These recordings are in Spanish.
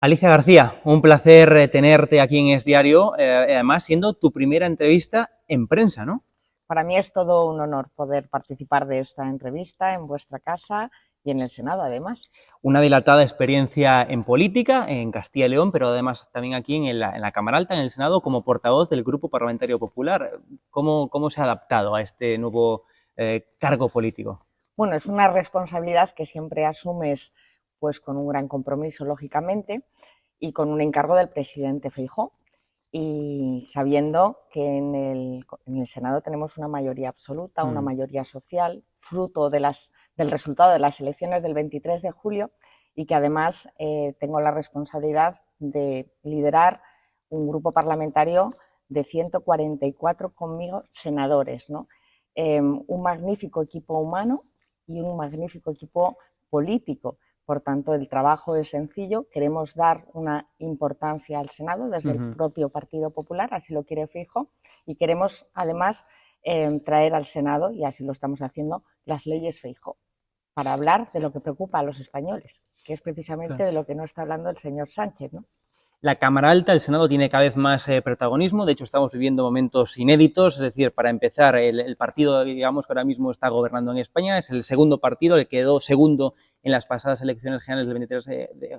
Alicia García, un placer tenerte aquí en Es Diario, además siendo tu primera entrevista en prensa, ¿no? Para mí es todo un honor poder participar de esta entrevista en vuestra casa y en el Senado, además. Una dilatada experiencia en política, en Castilla y León, pero además también aquí en la Cámara Alta, en el Senado, como portavoz del Grupo Parlamentario Popular. ¿Cómo se ha adaptado a este nuevo cargo político? Bueno, es una responsabilidad que siempre asumes pues con un gran compromiso, lógicamente, y con un encargo del presidente Feijóo, y sabiendo que en el Senado tenemos una mayoría absoluta, una mayoría social, fruto del resultado de las elecciones del 23 de julio, y que además tengo la responsabilidad de liderar un grupo parlamentario de 144 conmigo senadores, ¿no? Un magnífico equipo humano y un magnífico equipo político. Por tanto, el trabajo es sencillo. Queremos dar una importancia al Senado desde el propio Partido Popular, así lo quiere Feijóo, y queremos además traer al Senado, y así lo estamos haciendo, las leyes Feijóo, para hablar de lo que preocupa a los españoles, que es precisamente Claro. de lo que no está hablando el señor Sánchez, ¿no? La Cámara Alta, el Senado, tiene cada vez más protagonismo. De hecho, estamos viviendo momentos inéditos. Es decir, para empezar, el partido, digamos, que ahora mismo está gobernando en España es el segundo partido, el que quedó segundo en las pasadas elecciones generales del 23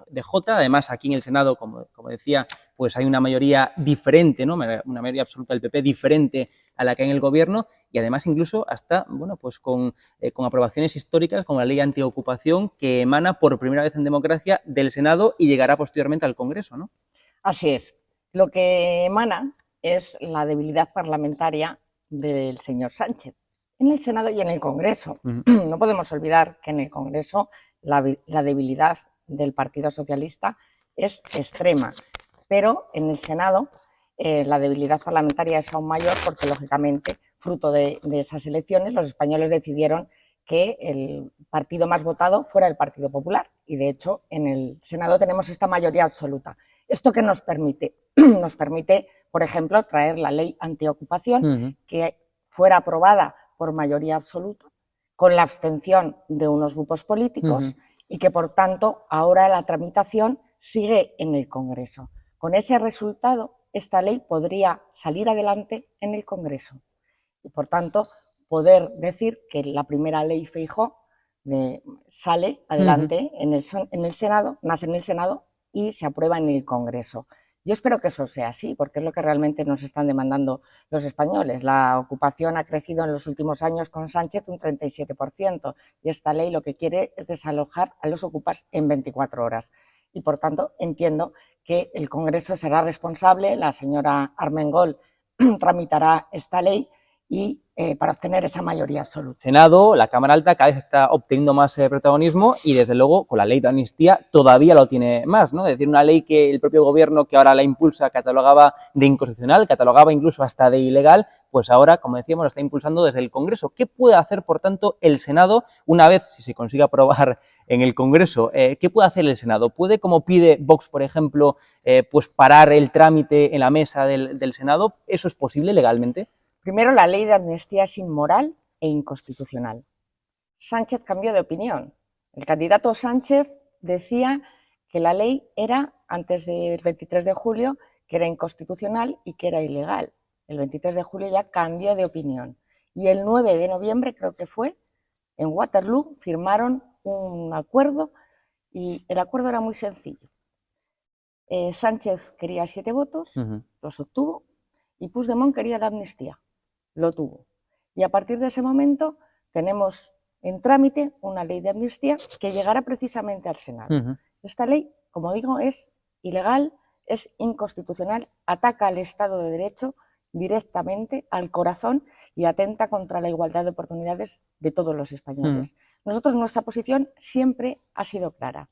de J. Además, aquí en el Senado, como decía, pues hay una mayoría diferente, ¿no? Una mayoría absoluta del PP diferente a la que hay en el gobierno, y además incluso hasta, bueno, pues con aprobaciones históricas como la ley antiocupación, que emana por primera vez en democracia del Senado y llegará posteriormente al Congreso, ¿no? Así es. Lo que emana es la debilidad parlamentaria del señor Sánchez en el Senado y en el Congreso. No podemos olvidar que en el Congreso la debilidad del Partido Socialista es extrema, pero en el Senado la debilidad parlamentaria es aún mayor porque, lógicamente, fruto de esas elecciones, los españoles decidieron que el partido más votado fuera el Partido Popular, y de hecho en el Senado tenemos esta mayoría absoluta. ¿Esto qué nos permite? Nos permite, por ejemplo, traer la ley antiocupación, que fuera aprobada por mayoría absoluta, con la abstención de unos grupos políticos, y que, por tanto, ahora la tramitación sigue en el Congreso. Con ese resultado, esta ley podría salir adelante en el Congreso y, por tanto, poder decir que la primera ley Feijóo sale adelante en el Senado, nace en el Senado y se aprueba en el Congreso. Yo espero que eso sea así, porque es lo que realmente nos están demandando los españoles. La ocupación ha crecido en los últimos años con Sánchez un 37%, y esta ley lo que quiere es desalojar a los ocupas en 24 horas. Y, por tanto, entiendo que el Congreso será responsable, la señora Armengol tramitará esta ley y para obtener esa mayoría absoluta. Senado, la Cámara Alta cada vez está obteniendo más protagonismo y, desde luego, con la ley de amnistía todavía lo tiene más, ¿no? Es decir, una ley que el propio gobierno, que ahora la impulsa, catalogaba de inconstitucional, catalogaba incluso hasta de ilegal, pues ahora, como decíamos, lo está impulsando desde el Congreso. ¿Qué puede hacer, por tanto, el Senado una vez, si se consigue aprobar en el Congreso? ¿Qué puede hacer el Senado? ¿Puede, como pide Vox, por ejemplo, pues parar el trámite en la mesa del Senado? ¿Eso es posible legalmente? Primero, la ley de amnistía es inmoral e inconstitucional. Sánchez cambió de opinión. El candidato Sánchez decía que la ley era, antes del 23 de julio, que era inconstitucional y que era ilegal. El 23 de julio ya cambió de opinión. Y el 9 de noviembre, creo que fue, en Waterloo firmaron un acuerdo, y el acuerdo era muy sencillo. Sánchez quería 7 votos, los obtuvo, y Puigdemont quería la amnistía, lo tuvo. Y a partir de ese momento tenemos en trámite una ley de amnistía que llegará precisamente al Senado. Esta ley, como digo, es ilegal, es inconstitucional, ataca al Estado de Derecho directamente al corazón y atenta contra la igualdad de oportunidades de todos los españoles. Nosotros, nuestra posición siempre ha sido clara.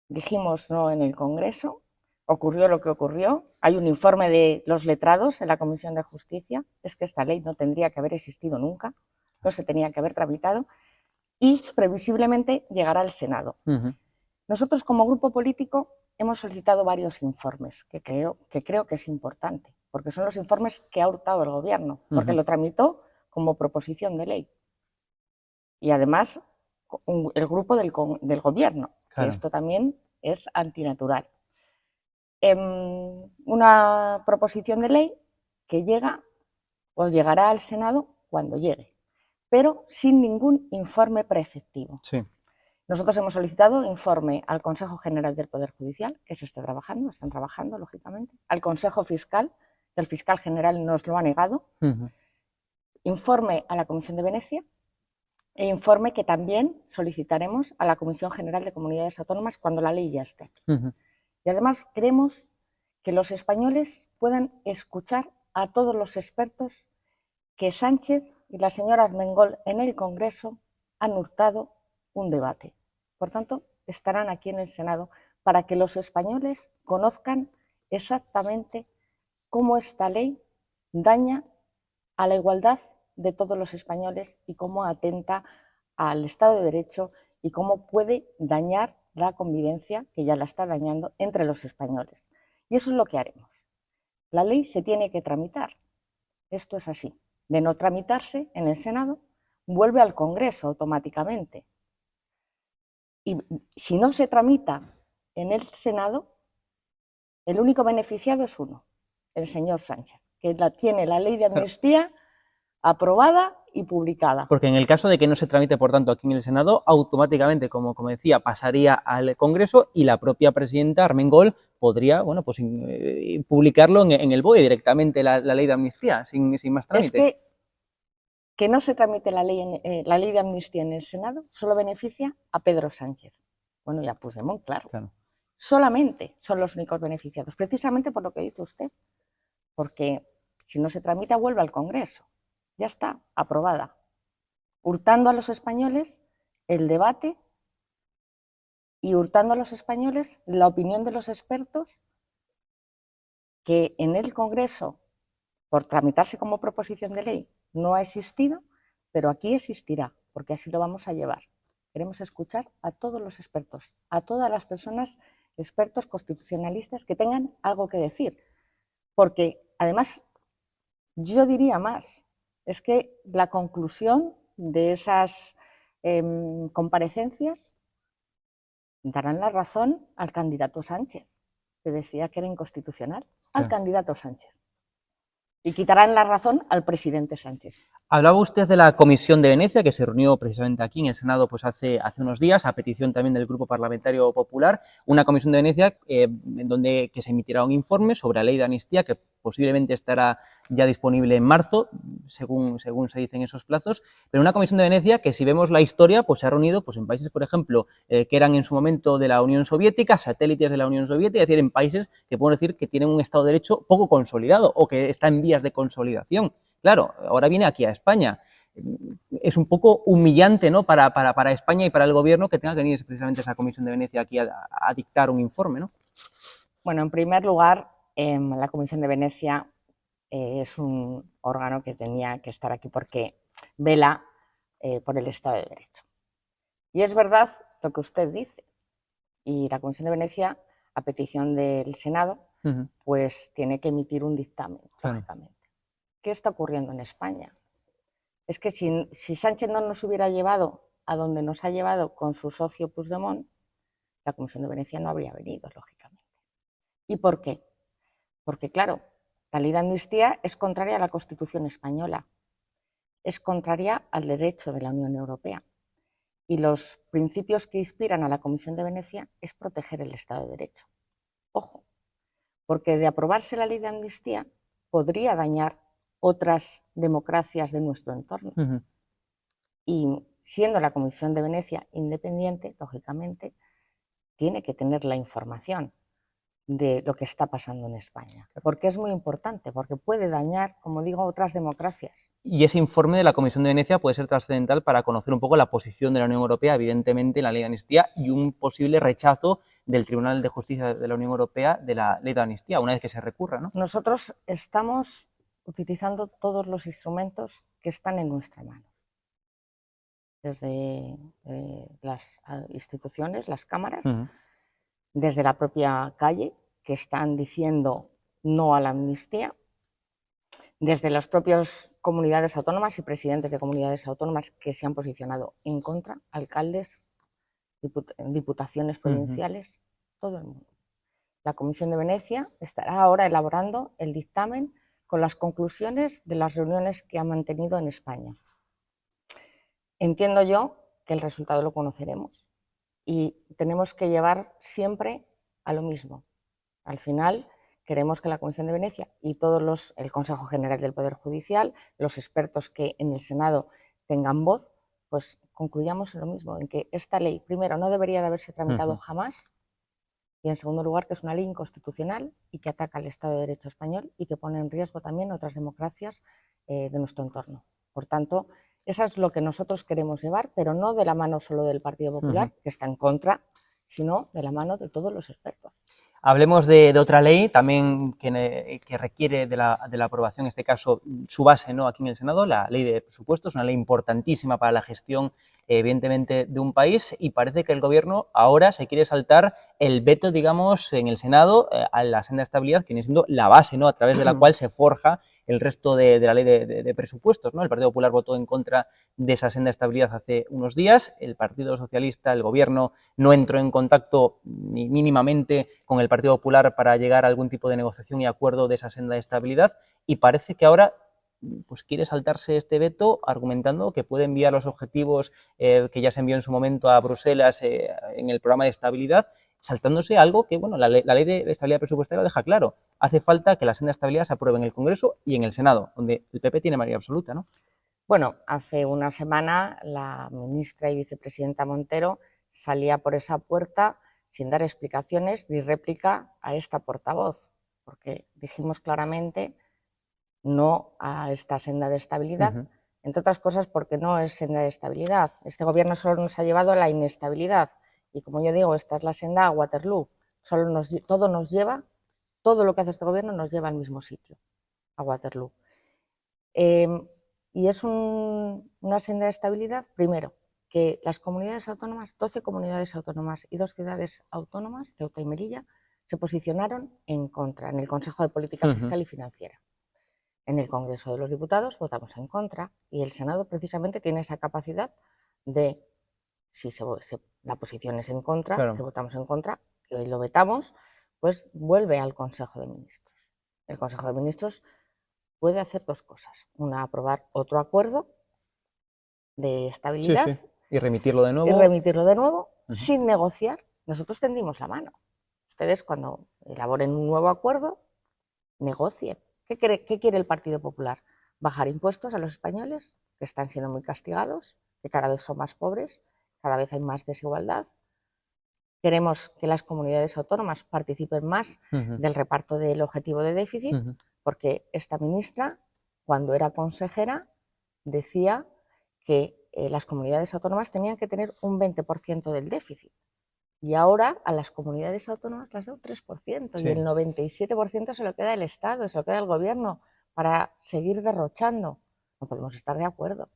Dijimos no en el Congreso, ocurrió lo que ocurrió, hay un informe de los letrados en la Comisión de Justicia, es que esta ley no tendría que haber existido nunca, no se tenía que haber tramitado y previsiblemente llegará al Senado. Nosotros, como grupo político, hemos solicitado varios informes, que creo que es importante, porque son los informes que ha hurtado el Gobierno, porque lo tramitó como proposición de ley. Y además, el grupo del Gobierno, que Claro. esto también es antinatural. una proposición de ley que llega o llegará al Senado cuando llegue, pero sin ningún informe preceptivo. Sí. Nosotros hemos solicitado informe al Consejo General del Poder Judicial, que se está trabajando, están trabajando, lógicamente, al Consejo Fiscal, que el fiscal general nos lo ha negado, informe a la Comisión de Venecia e informe que también solicitaremos a la Comisión General de Comunidades Autónomas cuando la ley ya esté aquí. Y además queremos que los españoles puedan escuchar a todos los expertos que Sánchez y la señora Armengol en el Congreso han hurtado un debate. Por tanto, estarán aquí en el Senado para que los españoles conozcan exactamente cómo esta ley daña a la igualdad de todos los españoles y cómo atenta al Estado de Derecho y cómo puede dañar la convivencia, que ya la está dañando, entre los españoles. Y eso es lo que haremos. La ley se tiene que tramitar. Esto es así. De no tramitarse en el Senado, vuelve al Congreso automáticamente. Y si no se tramita en el Senado, el único beneficiado es uno, el señor Sánchez, que tiene la ley de amnistía aprobada y publicada. Porque en el caso de que no se tramite, por tanto, aquí en el Senado, automáticamente, como decía, pasaría al Congreso y la propia presidenta Armengol podría, bueno, pues publicarlo en el BOE directamente, la ley de amnistía, sin más trámite. Es que no se tramite la ley de amnistía en el Senado solo beneficia a Pedro Sánchez. Bueno, y a Puigdemont, claro. Solamente son los únicos beneficiados, precisamente por lo que dice usted, porque si no se tramita vuelve al Congreso. Ya está, aprobada, hurtando a los españoles el debate y hurtando a los españoles la opinión de los expertos que en el Congreso, por tramitarse como proposición de ley, no ha existido, pero aquí existirá, porque así lo vamos a llevar. Queremos escuchar a todos los expertos, a todas las personas, expertos constitucionalistas que tengan algo que decir, porque además yo diría más, es que la conclusión de esas comparecencias darán la razón al candidato Sánchez, que decía que era inconstitucional, al candidato Sánchez, y quitarán la razón al presidente Sánchez. Hablaba usted de la Comisión de Venecia, que se reunió precisamente aquí en el Senado pues hace unos días, a petición también del Grupo Parlamentario Popular, una Comisión de Venecia en donde que se emitirá un informe sobre la ley de amnistía, que posiblemente estará ya disponible en marzo, según se dicen esos plazos, pero una Comisión de Venecia que, si vemos la historia, pues se ha reunido pues en países, por ejemplo, que eran en su momento de la Unión Soviética, satélites de la Unión Soviética, es decir, en países que podemos decir que tienen un Estado de Derecho poco consolidado o que está en vías de consolidación. Claro, ahora viene aquí a España. Es un poco humillante, ¿no?, para España y para el gobierno que tenga que venir precisamente esa Comisión de Venecia aquí a dictar un informe, ¿no? Bueno, en primer lugar, la Comisión de Venecia es un órgano que tenía que estar aquí porque vela por el Estado de Derecho. Y es verdad lo que usted dice. Y la Comisión de Venecia, a petición del Senado, pues tiene que emitir un dictamen, lógicamente. ¿Qué está ocurriendo en España? Es que si Sánchez no nos hubiera llevado a donde nos ha llevado con su socio Puigdemont, la Comisión de Venecia no habría venido, lógicamente. ¿Y por qué? Porque, claro, la ley de amnistía es contraria a la Constitución española, es contraria al derecho de la Unión Europea. Y los principios que inspiran a la Comisión de Venecia es proteger el Estado de Derecho. Ojo, porque de aprobarse la ley de amnistía podría dañar otras democracias de nuestro entorno. Y siendo la Comisión de Venecia independiente, lógicamente, tiene que tener la información de lo que está pasando en España, porque es muy importante, porque puede dañar, como digo, otras democracias. Y ese informe de la Comisión de Venecia puede ser trascendental para conocer un poco la posición de la Unión Europea, evidentemente, en la ley de amnistía y un posible rechazo del Tribunal de Justicia de la Unión Europea de la ley de amnistía, una vez que se recurra, ¿no? Nosotros estamos utilizando todos los instrumentos que están en nuestra mano, desde las instituciones, las cámaras, desde la propia calle, que están diciendo no a la amnistía, desde las propias comunidades autónomas y presidentes de comunidades autónomas que se han posicionado en contra, alcaldes, diputaciones provinciales, todo el mundo. La Comisión de Venecia estará ahora elaborando el dictamen con las conclusiones de las reuniones que ha mantenido en España. Entiendo yo que el resultado lo conoceremos y tenemos que llevar siempre a lo mismo. Al final, queremos que la Comisión de Venecia y el Consejo General del Poder Judicial, los expertos que en el Senado tengan voz, pues concluyamos en lo mismo, en que esta ley, primero, no debería de haberse tramitado jamás, y en segundo lugar, que es una ley inconstitucional y que ataca al Estado de Derecho español y que pone en riesgo también otras democracias de nuestro entorno. Por tanto, eso es lo que nosotros queremos llevar, pero no de la mano solo del Partido Popular, que está en contra, sino de la mano de todos los expertos. Hablemos de otra ley también que requiere de la aprobación, en este caso su base, ¿no?, aquí en el Senado, la ley de presupuestos, una ley importantísima para la gestión, evidentemente, de un país, y parece que el Gobierno ahora se quiere saltar el veto, digamos, en el Senado a la senda de estabilidad, que viene siendo la base, ¿no?, a través de la cual se forja el resto de la ley de presupuestos, ¿no? El Partido Popular votó en contra de esa senda de estabilidad hace unos días, el Partido Socialista, el Gobierno, no entró en contacto ni mínimamente con el Partido Popular para llegar a algún tipo de negociación y acuerdo de esa senda de estabilidad, y parece que ahora pues quiere saltarse este veto argumentando que puede enviar los objetivos que ya se envió en su momento a Bruselas en el programa de estabilidad, saltándose algo que, bueno, la ley de estabilidad presupuestaria lo deja claro. Hace falta que la senda de estabilidad se apruebe en el Congreso y en el Senado, donde el PP tiene mayoría absoluta, ¿no? Bueno, hace una semana la ministra y vicepresidenta Montero salía por esa puerta sin dar explicaciones ni réplica a esta portavoz, porque dijimos claramente no a esta senda de estabilidad, entre otras cosas porque no es senda de estabilidad. Este Gobierno solo nos ha llevado a la inestabilidad y, como yo digo, esta es la senda a Waterloo. Todo lo que hace este Gobierno nos lleva al mismo sitio, a Waterloo. Y es una senda de estabilidad, primero, que las comunidades autónomas, 12 comunidades autónomas y 2 ciudades autónomas, Ceuta y Melilla, se posicionaron en contra en el Consejo de Política Fiscal y Financiera. En el Congreso de los Diputados votamos en contra y el Senado precisamente tiene esa capacidad de, si la posición es en contra, claro, que votamos en contra, que hoy lo vetamos, pues vuelve al Consejo de Ministros. El Consejo de Ministros puede hacer dos cosas. Una, aprobar otro acuerdo de estabilidad. Sí. Y remitirlo de nuevo. Sin negociar. Nosotros tendimos la mano. Ustedes, cuando elaboren un nuevo acuerdo, negocien. ¿Qué quiere el Partido Popular? Bajar impuestos a los españoles, que están siendo muy castigados, que cada vez son más pobres, cada vez hay más desigualdad. Queremos que las comunidades autónomas participen más del reparto del objetivo de déficit, porque esta ministra, cuando era consejera, decía que las comunidades autónomas tenían que tener un 20% del déficit. Y ahora a las comunidades autónomas las da un 3%, y el 97% se lo queda el Estado, se lo queda el Gobierno para seguir derrochando. No podemos estar de acuerdo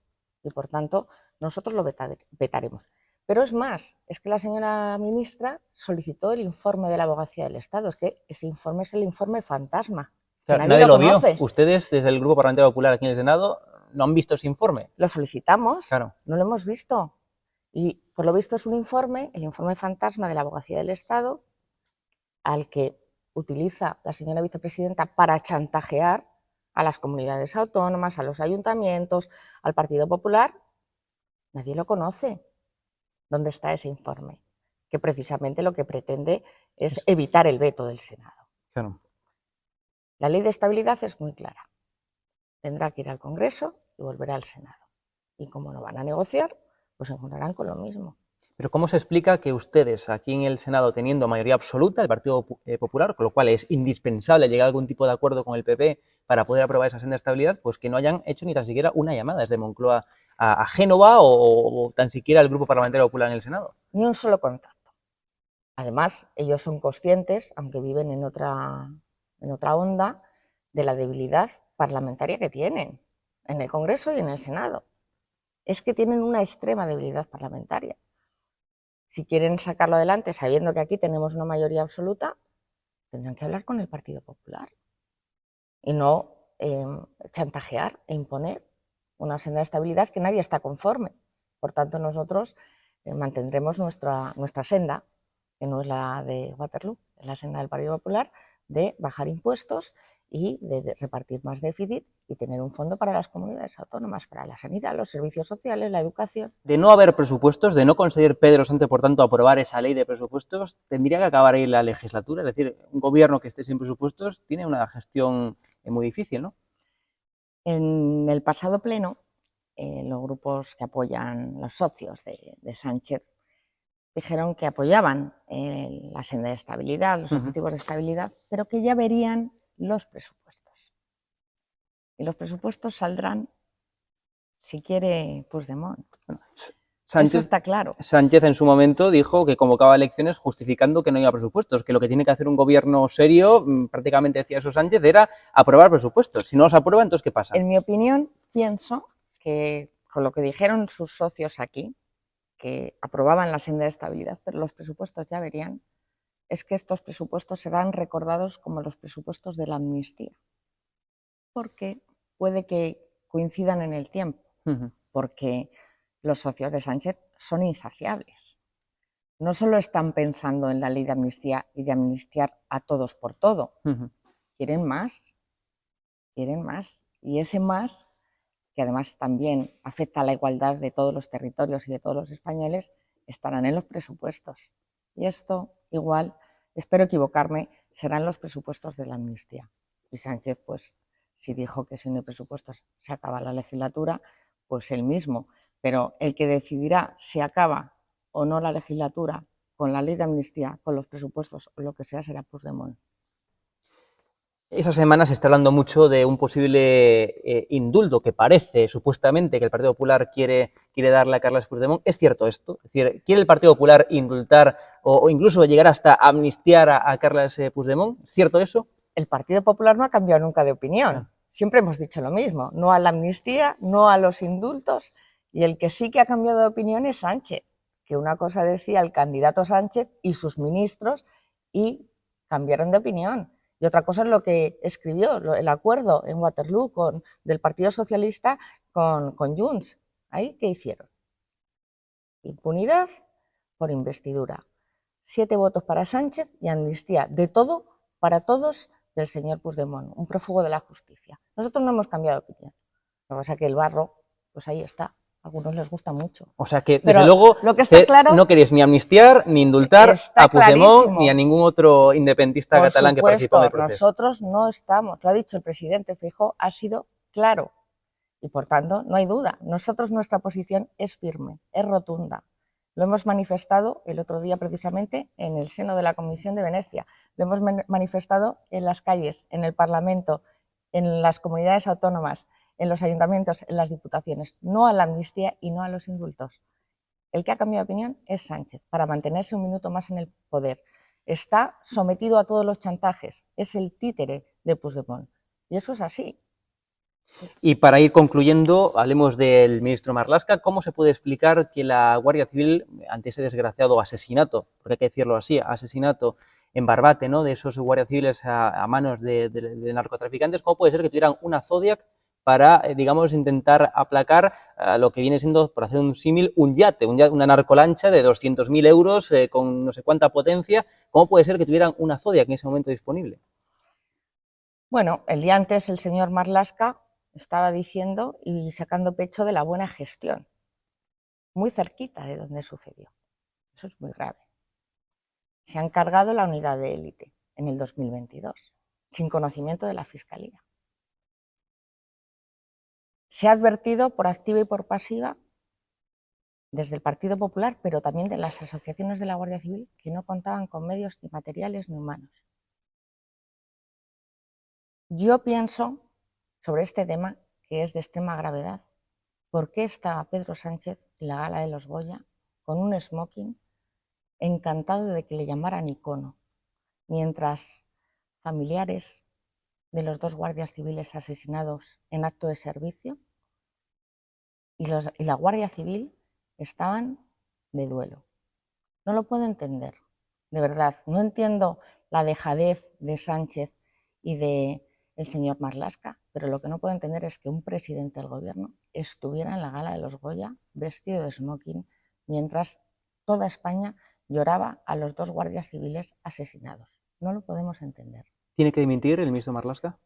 y, por tanto, nosotros lo vetaremos. Pero es más, es que la señora ministra solicitó el informe de la Abogacía del Estado. Es que ese informe es el informe fantasma. Claro, nadie lo vio. Ustedes, desde el Grupo Parlamentario Popular aquí en el Senado, no han visto ese informe. Lo solicitamos, claro, no lo hemos visto. Y por lo visto es un informe, el informe fantasma de la Abogacía del Estado, al que utiliza la señora vicepresidenta para chantajear a las comunidades autónomas, a los ayuntamientos, al Partido Popular. Nadie lo conoce. ¿Dónde está ese informe? Que precisamente lo que pretende es evitar el veto del Senado. Claro. La ley de estabilidad es muy clara. Tendrá que ir al Congreso y volverá al Senado. Y como no van a negociar, pues se encontrarán con lo mismo. Pero ¿cómo se explica que ustedes, aquí en el Senado, teniendo mayoría absoluta, el Partido Popular, con lo cual es indispensable llegar a algún tipo de acuerdo con el PP para poder aprobar esa senda de estabilidad, pues que no hayan hecho ni tan siquiera una llamada desde Moncloa a Génova o tan siquiera al Grupo Parlamentario Popular en el Senado? Ni un solo contacto. Además, ellos son conscientes, aunque viven en otra onda, de la debilidad parlamentaria que tienen en el Congreso y en el Senado. Es que tienen una extrema debilidad parlamentaria. Si quieren sacarlo adelante sabiendo que aquí tenemos una mayoría absoluta, tendrán que hablar con el Partido Popular y no chantajear e imponer una senda de estabilidad que nadie está conforme. Por tanto, nosotros mantendremos nuestra senda que no es la de Waterloo, es la senda del Partido Popular, de bajar impuestos y de repartir más déficit y tener un fondo para las comunidades autónomas, para la sanidad, los servicios sociales, la educación. De no haber presupuestos, de no conseguir Pedro Sánchez, por tanto, aprobar esa ley de presupuestos, tendría que acabar ahí la legislatura. Es decir, un gobierno que esté sin presupuestos tiene una gestión muy difícil, ¿no? En el pasado pleno, los grupos que apoyan, los socios de Sánchez, dijeron que apoyaban la senda de estabilidad, los objetivos de estabilidad, pero que ya verían los presupuestos. Y los presupuestos saldrán si quiere Puigdemont. Eso está claro. Sánchez en su momento dijo que convocaba elecciones justificando que no había presupuestos, que lo que tiene que hacer un gobierno serio, prácticamente decía eso Sánchez, era aprobar presupuestos. Si no los aprueba, entonces ¿qué pasa? En mi opinión, pienso que con lo que dijeron sus socios aquí, que aprobaban la senda de estabilidad, pero los presupuestos ya verían, es que estos presupuestos serán recordados como los presupuestos de la amnistía, porque puede que coincidan en el tiempo, porque los socios de Sánchez son insaciables. No solo están pensando en la ley de amnistía y de amnistiar a todos por todo, quieren más, y ese más, que además también afecta a la igualdad de todos los territorios y de todos los españoles, estarán en los presupuestos. Y esto, igual, espero equivocarme, serán los presupuestos de la amnistía. Y Sánchez, pues, si dijo que sin presupuestos se acaba la legislatura, pues él mismo. Pero el que decidirá si acaba o no la legislatura con la ley de amnistía, con los presupuestos o lo que sea, será Puigdemont. Esa semana se está hablando mucho de un posible indulto que parece, supuestamente, que el Partido Popular quiere darle a Carles Puigdemont. ¿Es cierto esto? Es decir, ¿quiere el Partido Popular indultar o incluso llegar hasta amnistiar a Carles Puigdemont? ¿Es cierto eso? El Partido Popular no ha cambiado nunca de opinión. Siempre hemos dicho lo mismo, no a la amnistía, no a los indultos, y el que sí que ha cambiado de opinión es Sánchez, que una cosa decía el candidato Sánchez y sus ministros y cambiaron de opinión. Y otra cosa es lo que escribió, el acuerdo en Waterloo del Partido Socialista con Junts. ¿Ahí qué hicieron? Impunidad por investidura. 7 votos para Sánchez y amnistía de todo para todos del señor Puigdemont, un prófugo de la justicia. Nosotros no hemos cambiado de opinión. Lo que pasa es que el barro, pues ahí está. A algunos les gusta mucho. O sea que, pero desde luego, lo que está claro, no queréis ni amnistiar, ni indultar a Puigdemont, ni a ningún otro independentista catalán que participó en el proceso. Nosotros no estamos, lo ha dicho el presidente Feijóo, ha sido claro. Y por tanto, no hay duda. Nosotros, nuestra posición es firme, es rotunda. Lo hemos manifestado el otro día precisamente en el seno de la Comisión de Venecia. Lo hemos manifestado en las calles, en el Parlamento, en las comunidades autónomas, en los ayuntamientos, en las diputaciones. No a la amnistía y no a los indultos. El que ha cambiado de opinión es Sánchez, para mantenerse un minuto más en el poder. Está sometido a todos los chantajes. Es el títere de Puigdemont. Y eso es así. Y para ir concluyendo, hablemos del ministro Marlaska. ¿Cómo se puede explicar que la Guardia Civil, ante ese desgraciado asesinato, porque hay que decirlo así, asesinato en Barbate, ¿no?, de esos guardias civiles a manos de narcotraficantes, cómo puede ser que tuvieran una Zodiac para, digamos, intentar aplacar lo que viene siendo, por hacer un símil, un yate, una narcolancha de 200.000 euros con no sé cuánta potencia? ¿Cómo puede ser que tuvieran una Zodiac en ese momento disponible? Bueno, el día antes el señor Marlaska estaba diciendo y sacando pecho de la buena gestión, muy cerquita de donde sucedió. Eso es muy grave. Se han cargado la unidad de élite en el 2022, sin conocimiento de la Fiscalía. Se ha advertido por activa y por pasiva desde el Partido Popular, pero también de las asociaciones de la Guardia Civil, que no contaban con medios ni materiales ni humanos. Yo pienso sobre este tema que es de extrema gravedad. ¿Por qué estaba Pedro Sánchez en la gala de los Goya con un smoking, encantado de que le llamaran icono, mientras familiares de los 2 guardias civiles asesinados en acto de servicio y la Guardia Civil estaban de duelo? No lo puedo entender, de verdad. No entiendo la dejadez de Sánchez y de el señor Marlaska, pero lo que no puedo entender es que un presidente del gobierno estuviera en la gala de los Goya vestido de smoking, mientras toda España lloraba a los 2 guardias civiles asesinados. No lo podemos entender. ¿Tiene que dimitir el ministro Marlaska?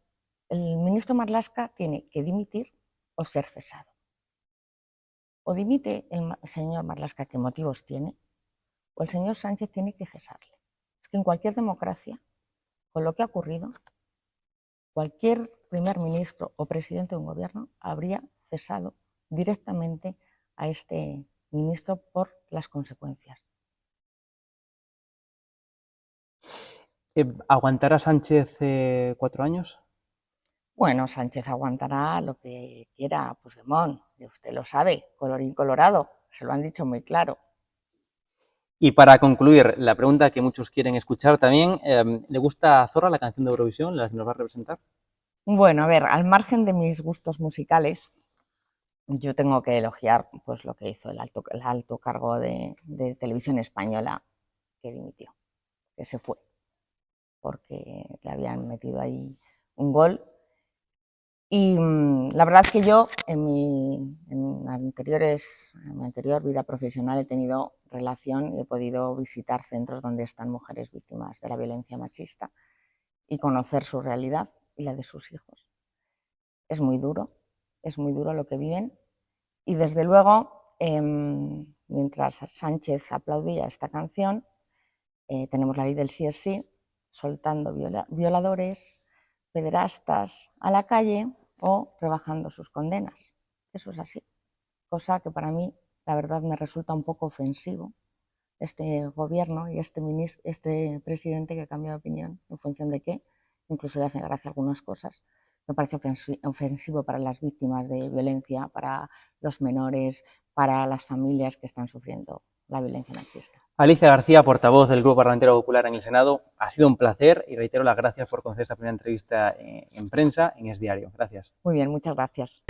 El ministro Marlaska tiene que dimitir o ser cesado. O dimite el señor Marlaska, ¿qué motivos tiene? O el señor Sánchez tiene que cesarle. Es que en cualquier democracia, con lo que ha ocurrido, cualquier primer ministro o presidente de un gobierno habría cesado directamente a este ministro por las consecuencias. ¿Aguantará Sánchez 4 años? Bueno, Sánchez aguantará lo que quiera Puigdemont, usted lo sabe, colorín colorado, se lo han dicho muy claro. Y para concluir, la pregunta que muchos quieren escuchar también, ¿le gusta Zorra, la canción de Eurovisión, la que nos va a representar? Bueno, a ver, al margen de mis gustos musicales, yo tengo que elogiar pues, lo que hizo el alto cargo de Televisión Española, que dimitió, que se fue, porque le habían metido ahí un gol. Y la verdad es que yo en mi anterior vida profesional he tenido relación y he podido visitar centros donde están mujeres víctimas de la violencia machista y conocer su realidad y la de sus hijos. Es muy duro lo que viven y desde luego, mientras Sánchez aplaudía esta canción, tenemos la ley del sí es sí, soltando violadores, pederastas a la calle o rebajando sus condenas. Eso es así, cosa que para mí, la verdad, me resulta un poco ofensivo este gobierno y este presidente que ha cambiado de opinión en función de qué, incluso le hacen gracia algunas cosas. Me parece ofensivo para las víctimas de violencia, para los menores, para las familias que están sufriendo la violencia machista. Alicia García, portavoz del Grupo Parlamentario Popular en el Senado, ha sido un placer y reitero las gracias por conceder esta primera entrevista en prensa en Es Diario. Gracias. Muy bien, muchas gracias.